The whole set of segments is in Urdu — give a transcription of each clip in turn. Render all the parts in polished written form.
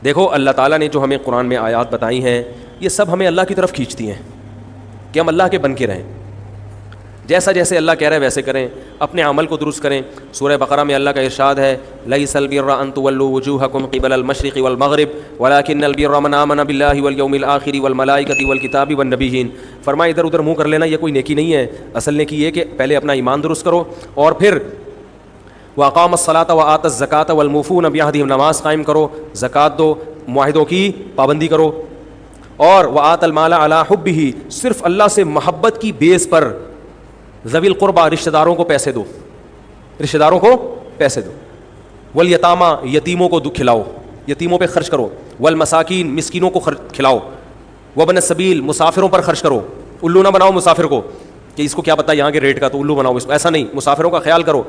دیکھو اللہ تعالیٰ نے جو ہمیں قرآن میں آیات بتائی ہیں یہ سب ہمیں اللہ کی طرف کھینچتی ہیں کہ ہم اللہ کے بن کے رہیں, جیسا جیسے اللہ کہہ رہا ہے ویسے کریں, اپنے عمل کو درست کریں. سورہ بقرہ میں اللہ کا ارشاد ہے لیس البر ان تولوا وجوہکم قبل المشرق والمغرب ولکن البر من آمن باللہ والیوم الآخر والملائکۃ والکتاب والنبیین. فرمایا ادھر ادھر منہ کر لینا یہ کوئی نیکی نہیں ہے, اصل نیکی یہ کہ پہلے اپنا ایمان درست کرو اور پھر واقام الصلاۃ وآت الزکاۃ والموفون بعہدہم, نماز قائم کرو, زکوٰۃ دو, معاہدوں کی پابندی کرو, اور وآت المال علی حبہ, صرف اللہ سے محبت کی بیس پر ذوی القربہ رشتہ داروں کو پیسے دو, رشتہ داروں کو پیسے دو. والیتامى, یتیموں کو کھلاؤ, یتیموں پہ خرچ کرو. والمساکین, مسکینوں کو کھلاؤ. وابن السبیل, مسافروں پر خرچ کرو. الو نہ بناؤ مسافر کو کہ اس کو کیا پتہ یہاں کے ریٹ کا تو الو بناؤ اس کو, ایسا نہیں, مسافروں کا خیال کرو.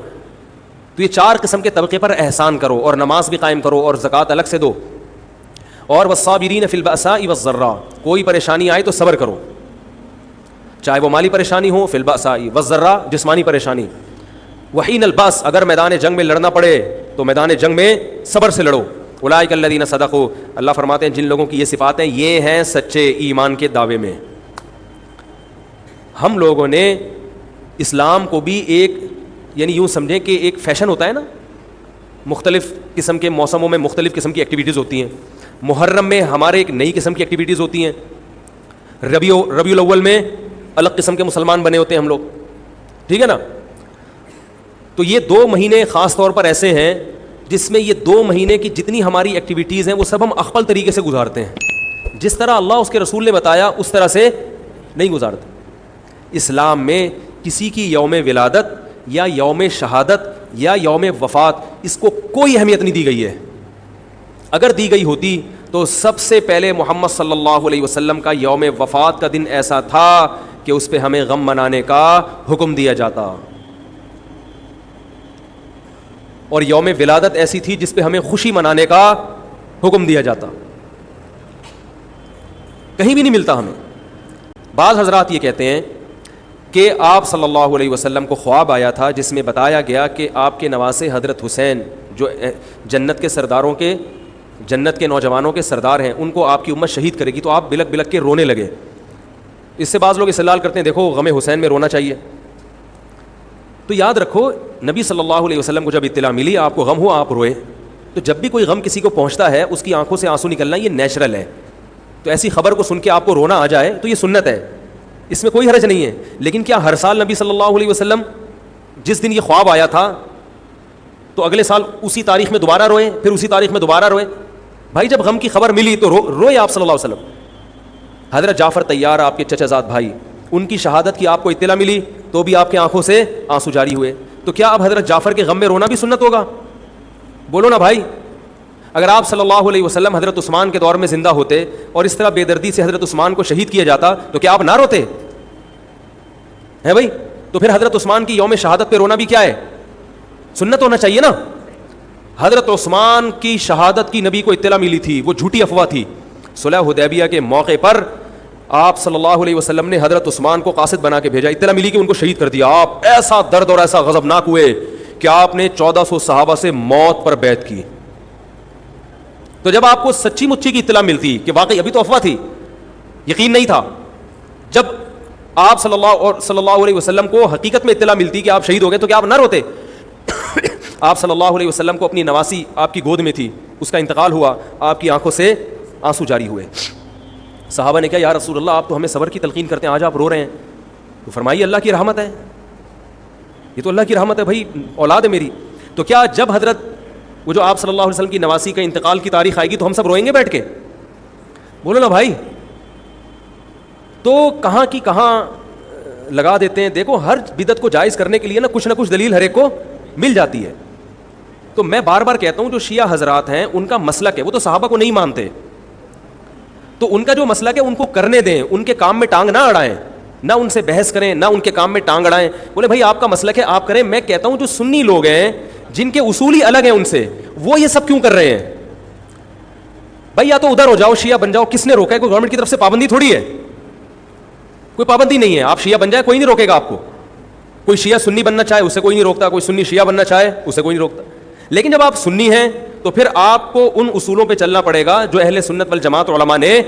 تو یہ 4 قسم کے طبقے پر احسان کرو, اور نماز بھی قائم کرو اور زکوٰۃ الگ سے دو. اور والصابرین فی البأساء والضراء, کوئی پریشانی آئے تو صبر کرو, چاہے وہ مالی پریشانی ہو, فی البأساء والضراء جسمانی پریشانی. وحین الباس, اگر میدان جنگ میں لڑنا پڑے تو میدان جنگ میں صبر سے لڑو. اولئک الذین صدقوا, اللہ فرماتے ہیں جن لوگوں کی یہ صفاتیں یہ ہیں سچے ایمان کے دعوے میں. ہم لوگوں نے اسلام کو بھی ایک, یعنی یوں سمجھیں کہ ایک فیشن ہوتا ہے نا, مختلف قسم کے موسموں میں مختلف قسم کی ایکٹیویٹیز ہوتی ہیں. محرم میں ہمارے ایک نئی قسم کی ایکٹیویٹیز ہوتی ہیں, ربیع الاول میں الگ قسم کے مسلمان بنے ہوتے ہیں ہم لوگ, ٹھیک ہے نا. تو یہ 2 مہینے خاص طور پر ایسے ہیں جس میں یہ 2 مہینے کی جتنی ہماری ایکٹیویٹیز ہیں وہ سب ہم اخفل طریقے سے گزارتے ہیں, جس طرح اللہ اس کے رسول نے بتایا اس طرح سے نہیں گزارتے. اسلام میں کسی کی یوم ولادت یا یوم شہادت یا یوم وفات اس کو کوئی اہمیت نہیں دی گئی ہے. اگر دی گئی ہوتی تو سب سے پہلے محمد صلی اللہ علیہ وسلم کا یوم وفات کا دن ایسا تھا کہ اس پہ ہمیں غم منانے کا حکم دیا جاتا, اور یوم ولادت ایسی تھی جس پہ ہمیں خوشی منانے کا حکم دیا جاتا. کہیں بھی نہیں ملتا ہمیں. بعض حضرات یہ کہتے ہیں کہ آپ صلی اللہ علیہ وسلم کو خواب آیا تھا جس میں بتایا گیا کہ آپ کے نواسے حضرت حسین جو جنت کے سرداروں کے, جنت کے نوجوانوں کے سردار ہیں, ان کو آپ کی امت شہید کرے گی. تو آپ بلک بلک کے رونے لگے. اس سے بعض لوگ استدلال کرتے ہیں دیکھو غم حسین میں رونا چاہیے. تو یاد رکھو نبی صلی اللہ علیہ وسلم کو جب اطلاع ملی آپ کو غم ہوا آپ روئے, تو جب بھی کوئی غم کسی کو پہنچتا ہے اس کی آنکھوں سے آنسو نکلنا یہ نیچرل ہے. تو ایسی خبر کو سن کے آپ کو رونا آ جائے تو یہ سنت ہے, اس میں کوئی حرج نہیں ہے. لیکن کیا ہر سال نبی صلی اللہ علیہ وسلم جس دن یہ خواب آیا تھا تو اگلے سال اسی تاریخ میں دوبارہ روئے, پھر اسی تاریخ میں دوبارہ روئے؟ بھائی جب غم کی خبر ملی تو روئے آپ صلی اللہ علیہ وسلم. حضرت جعفر طیار آپ کے چچا زاد بھائی, ان کی شہادت کی آپ کو اطلاع ملی تو بھی آپ کی آنکھوں سے آنسو جاری ہوئے. تو کیا اب حضرت جعفر کے غم میں رونا بھی سنت ہوگا؟ بولو نا بھائی. اگر آپ صلی اللہ علیہ وسلم حضرت عثمان کے دور میں زندہ ہوتے اور اس طرح بے دردی سے حضرت عثمان کو شہید کیا جاتا تو کیا آپ نہ روتے ہیں بھائی؟ تو پھر حضرت عثمان کی یوم شہادت پہ رونا بھی کیا ہے؟ سنت ہونا چاہیے نا. حضرت عثمان کی شہادت کی نبی کو اطلاع ملی تھی, وہ جھوٹی افواہ تھی. صلح حدیبیہ کے موقع پر آپ صلی اللہ علیہ وسلم نے حضرت عثمان کو قاصد بنا کے بھیجا, اطلاع ملی کہ ان کو شہید کر دیا. آپ ایسا درد اور ایسا غضبناک ہوئے کہ آپ نے 1400 صحابہ سے موت پر بیعت کی. تو جب آپ کو سچی مچی کی اطلاع ملتی کہ واقعی ابھی تو افواہ تھی, یقین نہیں تھا, جب آپ صلی اللہ علیہ وسلم کو حقیقت میں اطلاع ملتی کہ آپ شہید ہو گئے تو کیا آپ نہ روتے؟ آپ صلی اللہ علیہ وسلم کو اپنی نواسی آپ کی گود میں تھی, اس کا انتقال ہوا, آپ کی آنکھوں سے آنسو جاری ہوئے. صحابہ نے کہا یا رسول اللہ آپ تو ہمیں صبر کی تلقین کرتے ہیں, آج آپ رو رہے ہیں. تو فرمائیے اللہ کی رحمت ہے, یہ تو اللہ کی رحمت ہے بھائی, اولاد ہے میری. تو کیا جب حضرت وہ جو آپ صلی اللہ علیہ وسلم کی نواسی کا انتقال کی تاریخ آئے گی تو ہم سب روئیں گے بیٹھ کے؟ بولو نا بھائی. تو کہاں کی کہاں لگا دیتے ہیں. دیکھو ہر بدعت کو جائز کرنے کے لیے نا کچھ نہ کچھ دلیل ہر ایک کو مل جاتی ہے. تو میں بار بار کہتا ہوں جو شیعہ حضرات ہیں ان کا مسلک ہے, وہ تو صحابہ کو نہیں مانتے, تو ان کا جو مسلک ہے ان کو کرنے دیں, ان کے کام میں ٹانگ نہ اڑائیں, نہ ان سے بحث کریں, نہ ان کے کام میں ٹانگ اڑائیں. بولے بھائی آپ کا مسلک ہے آپ کریں. میں کہتا ہوں جو سنی لوگ ہیں جن کے اصول ہی الگ ہیں ان سے, وہ یہ سب کیوں کر رہے ہیں؟ بھائی یا تو ادھر ہو جاؤ, شیعہ بن جاؤ. کس نے روکا ہے؟ کوئی گورنمنٹ کی طرف سے پابندی تھوڑی ہے, کوئی پابندی نہیں ہے. آپ شیعہ بن جائے کوئی نہیں روکے گا آپ کو. کوئی شیعہ سنی بننا چاہے اسے کوئی نہیں روکتا, کوئی سنی شیعہ بننا چاہے اسے کوئی نہیں روکتا. لیکن جب آپ سنی ہیں تو پھر آپ کو ان اصولوں پہ چلنا پڑے گا جو اہل سنت والجماعت علماء نے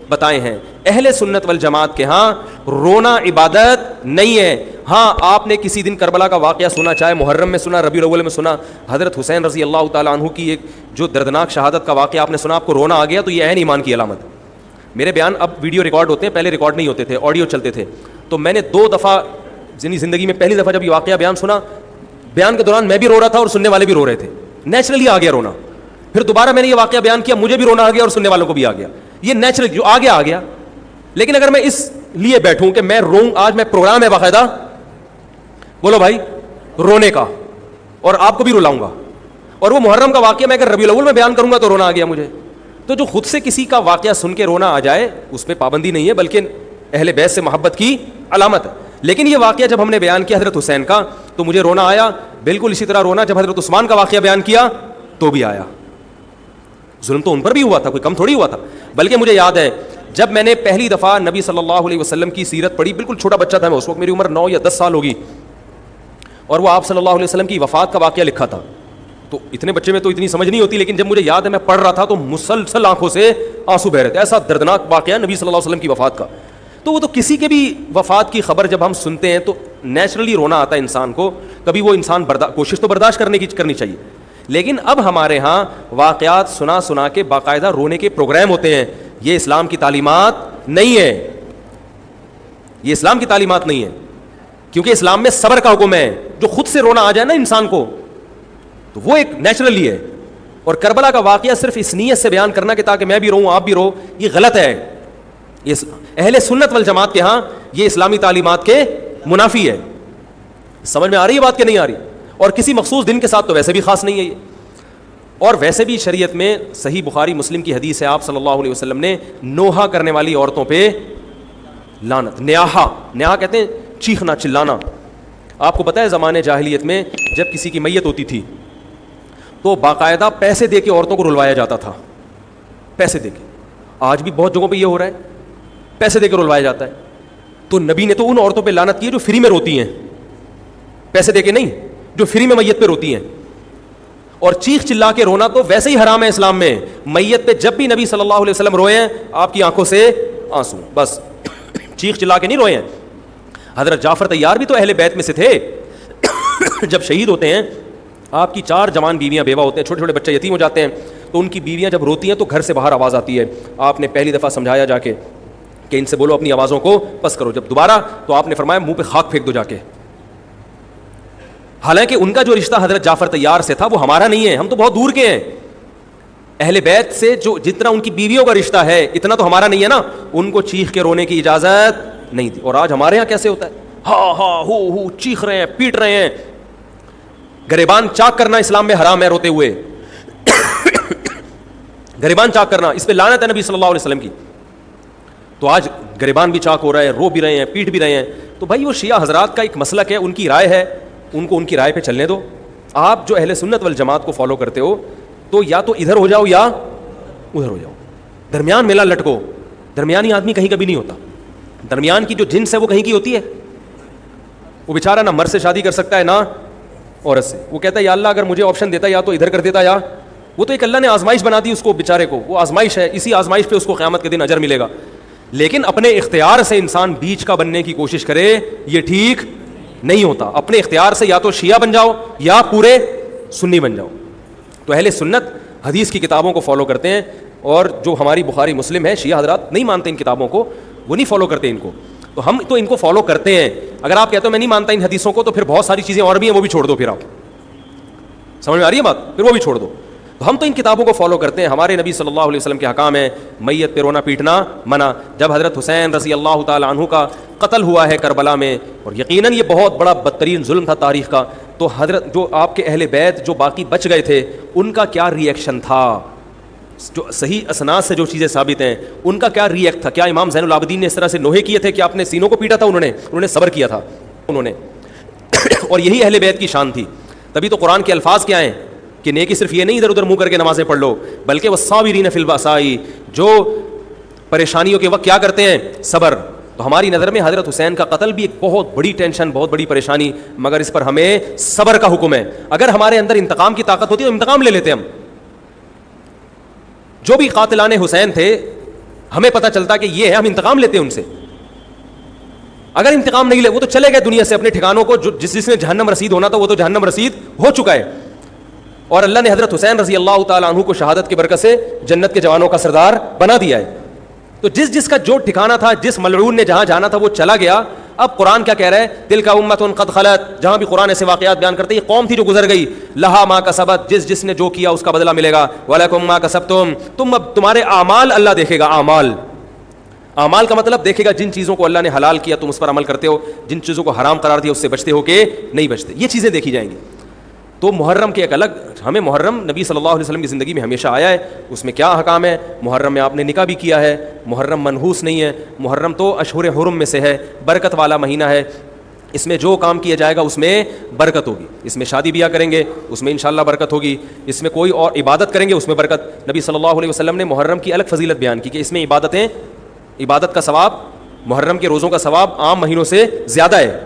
بتائے ہیں. اہل سنت والجماعت کے ہاں رونا عبادت نہیں ہے. ہاں آپ نے کسی دن کربلا کا واقعہ سنا, چاہے محرم میں سنا, ربیع الاول میں سنا, حضرت حسین رضی اللہ تعالیٰ عنہ کی ایک جو دردناک شہادت کا واقعہ آپ نے سنا, آپ کو رونا آ گیا, تو یہ عین ایمان کی علامت. میرے بیان اب ویڈیو ریکارڈ ہوتے ہیں, پہلے ریکارڈ نہیں ہوتے تھے, آڈیو چلتے تھے. تو میں نے 2 دفعہ زندگی میں پہلی دفعہ جب یہ واقعہ بیان سنا, بیان کے دوران میں بھی رو رہا تھا اور سننے والے بھی رو رہے تھے, نیچرلی آ گیا رونا. پھر دوبارہ میں نے یہ واقعہ بیان کیا, مجھے بھی رونا آ گیا اور سننے والوں کو بھی آ گیا. یہ نیچرل جو آ گیا. لیکن اگر میں اس لیے بیٹھوں کہ میں روؤں, آج میں پروگرام ہے باقاعدہ, بولو بھائی, رونے کا, اور آپ کو بھی رلاؤں گا, اور وہ محرم کا واقعہ میں اگر ربیع الاول میں بیان کروں گا تو رونا آ گیا مجھے. تو جو خود سے کسی کا واقعہ سن کے رونا آ جائے اس پہ پابندی نہیں ہے, بلکہ اہل بیت سے محبت کی علامت ہے. لیکن یہ واقعہ جب ہم نے بیان کیا حضرت حسین کا تو مجھے رونا آیا, بالکل اسی طرح رونا جب حضرت عثمان کا واقعہ بیان کیا تو بھی آیا. ظلم تو ان پر بھی ہوا تھا, کوئی کم تھوڑی ہوا تھا. بلکہ مجھے یاد ہے جب میں نے پہلی دفعہ نبی صلی اللہ علیہ وسلم کی سیرت پڑھی, بالکل چھوٹا بچہ تھا میں اس وقت, میری عمر 9 یا 10 سال ہوگی, اور وہ آپ صلی اللہ علیہ وسلم کی وفات کا واقعہ لکھا تھا. تو اتنے بچے میں تو اتنی سمجھ نہیں ہوتی, لیکن جب مجھے یاد ہے میں پڑھ رہا تھا تو مسلسل آنکھوں سے آنسو بہ رہے تھے. ایسا دردناک واقعہ نبی صلی اللہ علیہ وسلم کی وفات کا. تو وہ تو کسی کے بھی وفات کی خبر جب ہم سنتے ہیں تو نیچرلی رونا آتا ہے انسان کو. کبھی وہ انسان کوشش تو برداشت کرنی چاہیے, لیکن اب ہمارے ہاں واقعات سنا کے باقاعدہ رونے کے پروگرام ہوتے ہیں. یہ اسلام کی تعلیمات نہیں ہے, یہ اسلام کی تعلیمات نہیں ہے, کیونکہ اسلام میں صبر کا حکم ہے. جو خود سے رونا آ جائے نا انسان کو تو وہ ایک نیچرلی ہے. اور کربلا کا واقعہ صرف اس نیت سے بیان کرنا کہ تاکہ میں بھی رہوں آپ بھی رہو, یہ غلط ہے. یہ اہل سنت والجماعت کے ہاں یہ اسلامی تعلیمات کے منافی ہے. سمجھ میں آ رہی ہے بات کہ نہیں آ رہی؟ اور کسی مخصوص دن کے ساتھ تو ویسے بھی خاص نہیں ہے یہ. اور ویسے بھی شریعت میں صحیح بخاری مسلم کی حدیث ہے, آپ صلی اللہ علیہ وسلم نے نوحہ کرنے والی عورتوں پہ لعنت, نیاحہ کہتے ہیں چیخنا چلانا. آپ کو پتہ ہے زمانے جاہلیت میں جب کسی کی میت ہوتی تھی تو باقاعدہ پیسے دے کے عورتوں کو رلوایا جاتا تھا, پیسے دے کے. آج بھی بہت جگہوں پہ یہ ہو رہا ہے, پیسے دے کے رلوایا جاتا ہے. تو نبی نے تو ان عورتوں پہ لعنت کی ہے جو فری میں روتی ہیں, پیسے دے کے نہیں, جو فری میں میت پہ روتی ہیں. اور چیخ چلا کے رونا تو ویسے ہی حرام ہے اسلام میں. میت پہ جب بھی نبی صلی اللہ علیہ وسلم روئے ہیں آپ کی آنکھوں سے آنسو, بس چیخ چلا کے نہیں روئے ہیں. حضرت جعفر طیار بھی تو اہل بیت میں سے تھے. جب شہید ہوتے ہیں آپ کی 4 جوان بیویاں بیوہ ہوتے ہیں, چھوٹے چھوٹے بچے یتیم ہو جاتے ہیں, تو ان کی بیویاں جب روتی ہیں تو گھر سے باہر آواز آتی ہے. آپ نے پہلی دفعہ سمجھایا جا کے کہ ان سے بولو اپنی آوازوں کو پس کرو. جب دوبارہ تو آپ نے فرمایا منہ پہ خاک پھینک دو جا کے. حالانکہ ان کا جو رشتہ حضرت جعفر طیار سے تھا وہ ہمارا نہیں ہے, ہم تو بہت دور کے ہیں. اہل بیت سے جو جتنا ان کی بیویوں کا رشتہ ہے اتنا تو ہمارا نہیں ہے نا. ان کو چیخ کے رونے کی اجازت نہیں تھی. اور آج ہمارے ہاں کیسے ہوتا ہے, ہاں ہو چیخ رہے ہیں, پیٹ رہے ہیں. گریبان چاک کرنا اسلام میں حرام ہے روتے ہوئے. گریبان چاک کرنا اس پہ لعنت ہے نبی صلی اللہ علیہ وسلم کی. تو آج گریبان بھی چاک ہو رہا ہے, رو بھی رہے ہیں, پیٹ بھی رہے ہیں. تو بھائی وہ شیعہ حضرات کا ایک مسلک ہے, ان کی رائے ہے, ان کو ان کی رائے پہ چلنے دو. آپ جو اہل سنت والجماعت کو فالو کرتے ہو تو یا تو ادھر ہو جاؤ یا ادھر ہو جاؤ, درمیان میلہ لٹکو. درمیانی آدمی کہیں کبھی نہیں ہوتا. درمیان کی جو جنس ہے وہ کہیں کی ہوتی ہے. وہ بیچارہ نہ مرد سے شادی کر سکتا ہے نہ عورت سے. وہ کہتا ہے یا اللہ اگر مجھے آپشن دیتا یا تو ادھر کر دیتا, یا وہ تو ایک اللہ نے آزمائش بنا دی اس کو بیچارے کو, وہ آزمائش ہے, اسی آزمائش پہ اس کو قیامت کے دن اجر ملے گا. لیکن اپنے اختیار سے انسان بیچ کا بننے کی کوشش کرے یہ ٹھیک نہیں ہوتا. اپنے اختیار سے یا تو شیعہ بن جاؤ یا پورے سنی بن جاؤ. تو اہل سنت حدیث کی کتابوں کو فالو کرتے ہیں, اور جو ہماری بخاری مسلم ہے شیعہ حضرات نہیں مانتے ان کتابوں کو, وہ نہیں فالو کرتے ان کو. تو ہم تو ان کو فالو کرتے ہیں. اگر آپ کہتے ہو میں نہیں مانتا ان حدیثوں کو تو پھر بہت ساری چیزیں اور بھی ہیں وہ بھی چھوڑ دو. پھر آپ سمجھ میں آ رہی ہے بات, پھر وہ بھی چھوڑ دو. تو ہم تو ان کتابوں کو فالو کرتے ہیں. ہمارے نبی صلی اللہ علیہ وسلم کے حکام ہیں میت پہ رونا پیٹنا منع. جب حضرت حسین رضی اللہ تعالی عنہ کا قتل ہوا ہے کربلا میں, اور یقیناً یہ بہت بڑا بدترین ظلم تھا تاریخ کا, تو حضرت جو آپ کے اہل بیت جو باقی بچ گئے تھے ان کا کیا ری ایکشن تھا, جو صحیح اسناد سے جو چیزیں ثابت ہیں ان کا کیا ری ایکٹ تھا. کیا امام زین العابدین نے اس طرح سے نوحے کیے تھے کہ آپ نے سینوں کو پیٹا تھا؟ انہوں نے صبر کیا تھا انہوں نے. اور یہی اہل بیت کی شان تھی. تبھی تو قرآن کے الفاظ کیا ہیں کہ نیکی صرف یہ نہیں ادھر ادھر منہ کر کے نمازیں پڑھ لو, بلکہ والصابرین فی البأساء, جو پریشانیوں کے وقت کیا کرتے ہیں, صبر. تو ہماری نظر میں حضرت حسین کا قتل بھی ایک بہت بڑی ٹینشن, بہت بڑی پریشانی, مگر اس پر ہمیں صبر کا حکم ہے. اگر ہمارے اندر انتقام کی طاقت ہوتی تو انتقام لے لیتے ہم, جو بھی قاتلان حسین تھے ہمیں پتہ چلتا کہ یہ ہے, ہم انتقام لیتے ہیں ان سے. اگر انتقام نہیں لے, وہ تو چلے گئے دنیا سے اپنے ٹھکانوں کو, جس نے جہنم رسید ہونا تھا وہ تو جہنم رسید ہو چکا ہے. اور اللہ نے حضرت حسین رضی اللہ تعالیٰ عنہ کو شہادت کی برکت سے جنت کے جوانوں کا سردار بنا دیا ہے. تو جس کا جو ٹھکانہ تھا, جس ملعون نے جہاں جانا تھا وہ چلا گیا. اب قرآن کیا کہہ رہا ہے, تلک امۃ قد خلت, جہاں بھی قرآن ایسے واقعات بیان کرتے ہیں, یہ قوم تھی جو گزر گئی, لہا ما کسبت, جس نے جو کیا اس کا بدلہ ملے گا, ولکم ما کسبتم, اب تمہارے اعمال اللہ دیکھے گا. اعمال کا مطلب دیکھے گا جن چیزوں کو اللہ نے حلال کیا تم اس پر عمل کرتے ہو, جن چیزوں کو حرام قرار دیا اس سے بچتے ہو کہ نہیں بچتے, یہ چیزیں دیکھی جائیں گی. تو محرم کے ایک الگ, ہمیں محرم نبی صلی اللہ علیہ وسلم کی زندگی میں ہمیشہ آیا ہے, اس میں کیا احکام ہے. محرم میں آپ نے نکاح بھی کیا ہے, محرم منحوس نہیں ہے, محرم تو اشہر حرم میں سے ہے, برکت والا مہینہ ہے, اس میں جو کام کیا جائے گا اس میں برکت ہوگی. اس میں شادی بیاہ کریں گے اس میں انشاءاللہ برکت ہوگی, اس میں کوئی اور عبادت کریں گے اس میں برکت. نبی صلی اللہ علیہ وسلم نے محرم کی الگ فضیلت بیان کی کہ اس میں عبادت کا ثواب, محرم کے روزوں کا ثواب عام مہینوں سے زیادہ ہے.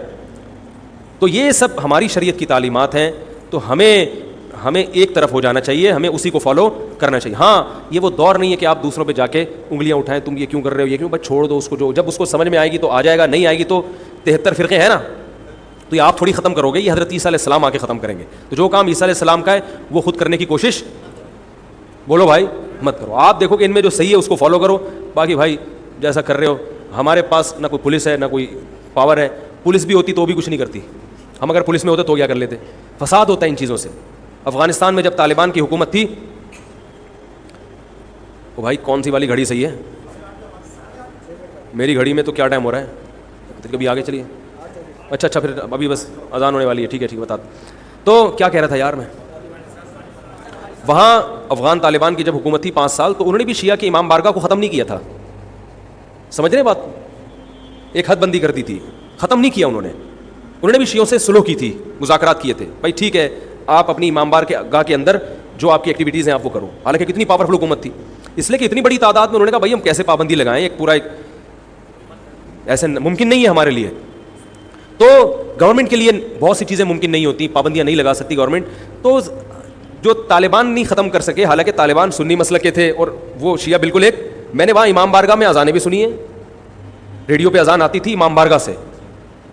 تو یہ سب ہماری شریعت کی تعلیمات ہیں, تو ہمیں ایک طرف ہو جانا چاہیے, ہمیں اسی کو فالو کرنا چاہیے. ہاں یہ وہ دور نہیں ہے کہ آپ دوسروں پہ جا کے انگلیاں اٹھائیں, تم یہ کیوں کر رہے ہو, یہ کیوں, بس چھوڑ دو اس کو, جو جب اس کو سمجھ میں آئے گی تو آ جائے گا, نہیں آئے گی تو 73 فرقے ہیں نا, تو یہ آپ تھوڑی ختم کرو گے, یہ حضرت عیسیٰ علیہ السلام آ کے ختم کریں گے. تو جو کام عیسیٰ علیہ السلام کا ہے وہ خود کرنے کی کوشش بولو بھائی مت کرو. آپ دیکھو کہ ان میں جو صحیح ہے اس کو فالو کرو, باقی بھائی جیسا کر رہے ہو. ہمارے پاس نہ کوئی پولیس ہے نہ کوئی پاور ہے, پولیس بھی ہوتی تو بھی کچھ نہیں کرتی, ہم اگر پولیس میں ہوتے تو کیا کر لیتے. فساد ہوتا ہے ان چیزوں سے. افغانستان میں جب طالبان کی حکومت تھی, وہ بھائی کون سی والی گھڑی صحیح ہے, میری گھڑی میں تو کیا ٹائم ہو رہا ہے, کبھی آگے چلیے. اچھا پھر ابھی بس اذان ہونے والی ہے, ٹھیک ہے بتا دو. تو کیا کہہ رہا تھا یار میں, وہاں افغان طالبان کی جب حکومت تھی 5 سال, تو انہوں نے بھی شیعہ کی امام بارگاہ کو ختم نہیں کیا تھا. سمجھ رہے بات, ایک حد بندی کر دی تھی, ختم نہیں کیا انہوں نے بھی شیعوں سے سلو کی تھی, مذاکرات کیے تھے, بھائی ٹھیک ہے آپ اپنی امام بارگاہ کے اندر جو آپ کی ایکٹیویٹیز ہیں آپ وہ کرو. حالانکہ کتنی پاورفل حکومت تھی, اس لیے کہ اتنی بڑی تعداد میں انہوں نے کہا بھائی ہم کیسے پابندی لگائیں, ایک پورا ایسے ممکن نہیں ہے ہمارے لیے. تو گورنمنٹ کے لیے بہت سی چیزیں ممکن نہیں ہوتی, پابندیاں نہیں لگا سکتی گورنمنٹ. تو جو طالبان نہیں ختم کر سکے, حالانکہ طالبان سنی مسلک کے تھے اور وہ شیعہ بالکل ایک, میں نے وہاں امام بارگاہ میں اذانیں بھی سنی ہیں, ریڈیو پہ اذان آتی تھی امام بارگاہ سے,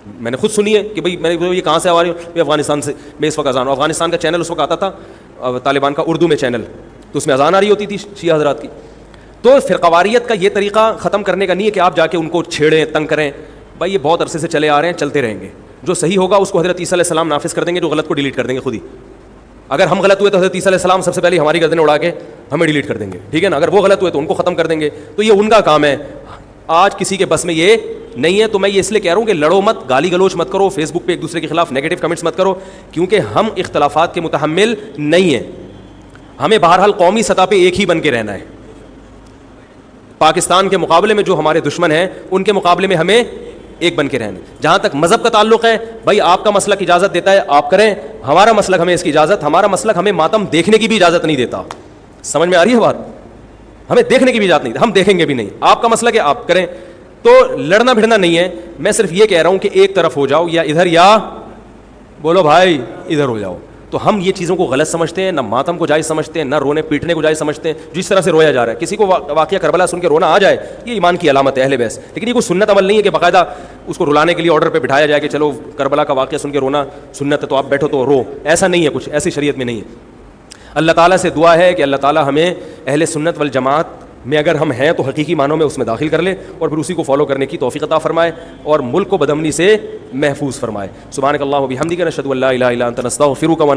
میں نے خود سنی ہے کہ بھائی میں نے یہ کہاں سے آ رہی ہوں, افغانستان سے, میں اس وقت اذان, افغانستان کا چینل اس وقت آتا تھا طالبان کا اردو میں چینل, تو اس میں اذان آ رہی ہوتی تھی شیعہ حضرات کی. تو فرقواریت کا یہ طریقہ ختم کرنے کا نہیں ہے کہ آپ جا کے ان کو چھیڑیں تنگ کریں, بھائی یہ بہت عرصے سے چلے آ رہے ہیں, چلتے رہیں گے. جو صحیح ہوگا اس کو حضرت عیسیٰ علیہ السلام نافذ کر دیں گے, جو غلط کو ڈیلیٹ کر دیں گے خود ہی. اگر ہم غلط ہوئے تو حضرت عیسیٰ علیہ السلام سب سے پہلے ہماری گردنیں اڑا کے ہمیں ڈیلیٹ کر دیں گے, ٹھیک ہے نا. اگر وہ غلط ہوئے تو ان کو ختم کر دیں گے, تو یہ ان کا کام ہے. آج کسی کے بس میں یہ نہیں ہے. تو میں یہ اس لیے کہہ رہا ہوں کہ لڑو مت, گالی گلوچ مت کرو, فیس بک پہ ایک دوسرے کے خلاف نیگیٹو کمنٹس مت کرو, کیونکہ ہم اختلافات کے متحمل نہیں ہیں. ہمیں بہرحال قومی سطح پہ ایک ہی بن کے رہنا ہے. پاکستان کے مقابلے میں جو ہمارے دشمن ہیں ان کے مقابلے میں ہمیں ایک بن کے رہنا. جہاں تک مذہب کا تعلق ہے, بھائی آپ کا مسلک اجازت دیتا ہے آپ کریں, ہمارا مسلک ہمیں اس کی اجازت, ہمارا مسلک ہمیں ماتم دیکھنے کی بھی اجازت نہیں دیتا. سمجھ میں آ رہی ہے بات, ہمیں دیکھنے کی بھی اجازت نہیں, ہم دیکھیں گے بھی نہیں. آپ کا مسلک ہے آپ کریں. تو لڑنا بھڑنا نہیں ہے, میں صرف یہ کہہ رہا ہوں کہ ایک طرف ہو جاؤ, یا ادھر یا بولو بھائی ادھر ہو جاؤ. تو ہم یہ چیزوں کو غلط سمجھتے ہیں, نہ ماتم کو جائز سمجھتے ہیں, نہ رونے پیٹنے کو جائز سمجھتے ہیں. جس طرح سے رویا جا رہا ہے, کسی کو واقعہ کربلا سن کے رونا آ جائے, یہ ایمان کی علامت ہے اہل بیس. لیکن یہ کوئی سنت عمل نہیں ہے کہ باقاعدہ اس کو رلانے کے لیے آرڈر پہ بٹھایا جائے کہ چلو کربلا کا واقعہ سن کے رونا سنت ہے تو آپ بیٹھو تو رو. ایسا نہیں ہے, کچھ ایسی شریعت میں نہیں ہے. اللہ تعالیٰ سے دعا ہے کہ اللہ تعالیٰ ہمیں اہل سنت والجماعت میں اگر ہم ہیں تو حقیقی معنوں میں اس میں داخل کر لے, اور پھر اسی کو فالو کرنے کی توفیق عطا فرمائے, اور ملک کو بدامنی سے محفوظ فرمائے. سبحانک اللہم و بحمدک, نشہد ان لا الہ الا انت, نستغفرک و